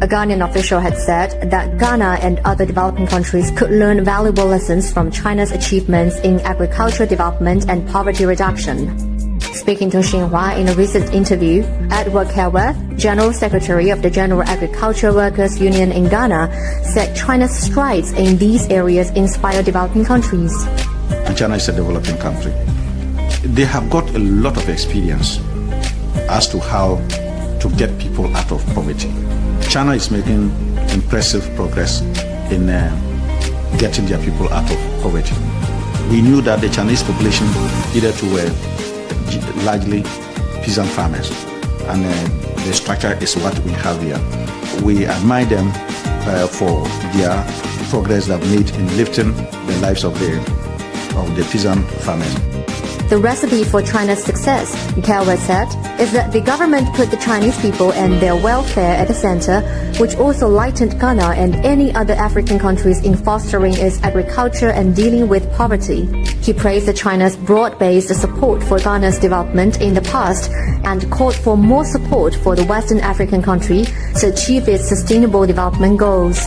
A Ghanaian official had said that Ghana and other developing countries could learn valuable lessons from China's achievements in agricultural development and poverty reduction. Speaking to Xinhua in a recent interview, Edward Kelworth, General Secretary of the General Agricultural Workers Union in Ghana, said China's strides in these areas inspire developing countries. And China is a developing country. They have got a lot of experience as to how to get people out of poverty. China is making impressive progress in getting their people out of poverty. We knew that the Chinese population hitherto were largely peasant farmers, and the structure is what we have here. We admire them for their progress they've made in lifting the lives of the peasant farmers. The recipe for China's success, Kelworth said, is that the government put the Chinese people and their welfare at the center, which also lightened Ghana and any other African countries in fostering its agriculture and dealing with poverty. He praised China's broad-based support for Ghana's development in the past and called for more support for the Western African country to achieve its sustainable development goals.